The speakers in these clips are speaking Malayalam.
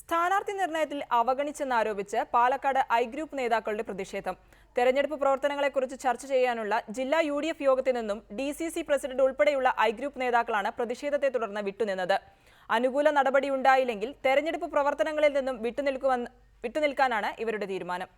സ്ഥാനാർത്ഥി നിർണയത്തിൽ അവഗണിച്ചെന്നാരോപിച്ച് പാലക്കാട് ഐ ഗ്രൂപ്പ് നേതാക്കളുടെ പ്രതിഷേധം. തെരഞ്ഞെടുപ്പ് പ്രവർത്തനങ്ങളെക്കുറിച്ച് ചർച്ച ചെയ്യാനുള്ള ജില്ലാ UDF യോഗത്തിൽ നിന്നും DCC പ്രസിഡന്റ് ഉൾപ്പെടെയുള്ള ഐ ഗ്രൂപ്പ് നേതാക്കളാണ് പ്രതിഷേധത്തെ തുടർന്ന് വിട്ടുനിന്നത്. അനുകൂല നടപടിയുണ്ടായില്ലെങ്കിൽ തെരഞ്ഞെടുപ്പ് പ്രവർത്തനങ്ങളിൽ നിന്നും വിട്ടുനിൽക്കാനാണ് ഇവരുടെ തീരുമാനം.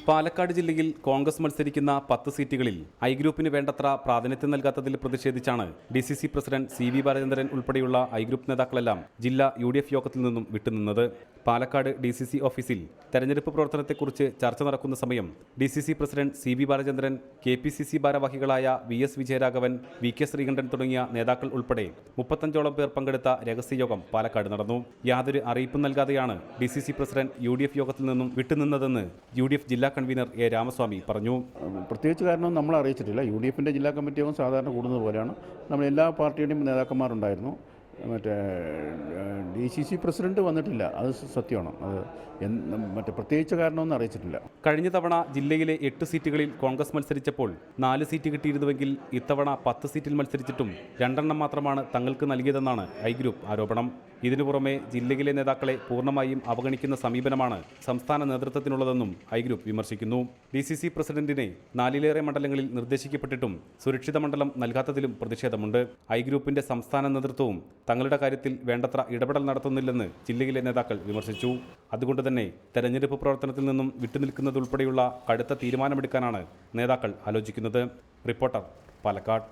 പാലക്കാട് ജില്ലയിൽ കോൺഗ്രസ് മത്സരിക്കുന്ന 10 സീറ്റുകളിൽ ഐ ഗ്രൂപ്പിന് വേണ്ടത്ര പ്രാതിനിധ്യം നൽകാത്തതിൽ പ്രതിഷേധിച്ചാണ് DCC പ്രസിഡന്റ് CV ബാലചന്ദ്രൻ ഉൾപ്പെടെയുള്ള ഐ ഗ്രൂപ്പ് നേതാക്കളെല്ലാം ജില്ലാ UDF യോഗത്തിൽ നിന്നും വിട്ടുനിന്നത്. പാലക്കാട് DCC ഓഫീസിൽ തെരഞ്ഞെടുപ്പ് പ്രവർത്തനത്തെക്കുറിച്ച് ചർച്ച നടക്കുന്ന സമയം DCC president CV Balachandran, KPCC ഭാരവാഹികളായ VS വിജയരാഘവൻ, VK ശ്രീകണ്ഠൻ തുടങ്ങിയ നേതാക്കൾ ഉൾപ്പെടെ 35ഓളം പേർ പങ്കെടുത്ത രഹസ്യയോഗം പാലക്കാട് നടന്നു. യാതൊരു അറിയിപ്പും നൽകാതെയാണ് DCC പ്രസിഡന്റ് UDF യോഗത്തിൽ നിന്നും വിട്ടുനിന്നതെന്ന് UDF ജില്ലാ കൺവീനർ A രാമസ്വാമി പറഞ്ഞു. പ്രത്യേകിച്ച് കാരണം നമ്മൾ അറിയിച്ചിട്ടില്ല. UDFന്റെ ജില്ലാ കമ്മിറ്റി യോഗം സാധാരണ കൂടുന്നത് പോലെയാണ്. നമ്മൾ എല്ലാ പാർട്ടിയുടെയും നേതാക്കന്മാരുണ്ടായിരുന്നു. മറ്റേ DCC പ്രസിഡന്റ് വന്നിട്ടില്ല, അത് സത്യമാണ്. അത് പ്രത്യേകിച്ച് കാരണമൊന്നും അറിയിച്ചിട്ടില്ല. കഴിഞ്ഞ തവണ ജില്ലയിലെ 8 സീറ്റുകളിൽ കോൺഗ്രസ് മത്സരിച്ചപ്പോൾ 4 സീറ്റ് കിട്ടിയിരുന്നുവെങ്കിൽ ഇത്തവണ 10 സീറ്റിൽ മത്സരിച്ചിട്ടും 2 എണ്ണം മാത്രമാണ് തങ്ങൾക്ക് നൽകിയതെന്നാണ് ഐ ഗ്രൂപ്പ് ആരോപണം. ഇതിനു പുറമെ ജില്ലയിലെ നേതാക്കളെ പൂർണ്ണമായും അവഗണിക്കുന്ന സമീപനമാണ് സംസ്ഥാന നേതൃത്വത്തിനുള്ളതെന്നും ഐ ഗ്രൂപ്പ് വിമർശിക്കുന്നു. DCC പ്രസിഡന്റിനെ 4ലേറെ മണ്ഡലങ്ങളിൽ നിർദ്ദേശിക്കപ്പെട്ടിട്ടും സുരക്ഷിത മണ്ഡലം നൽകാത്തതിലും പ്രതിഷേധമുണ്ട്. ഐ ഗ്രൂപ്പിന്റെ സംസ്ഥാന നേതൃത്വവും തങ്ങളുടെ കാര്യത്തിൽ വേണ്ടത്ര ഇടപെടൽ നടത്തുന്നില്ലെന്ന് ജില്ലയിലെ നേതാക്കൾ വിമർശിച്ചു. അതുകൊണ്ട് തന്നെ തെരഞ്ഞെടുപ്പ് പ്രവർത്തനത്തിൽ നിന്നും വിട്ടുനിൽക്കുന്നതുൾപ്പെടെയുള്ള കടുത്ത തീരുമാനമെടുക്കാനാണ് നേതാക്കൾ ആലോചിക്കുന്നത്. റിപ്പോർട്ടർ, പാലക്കാട്.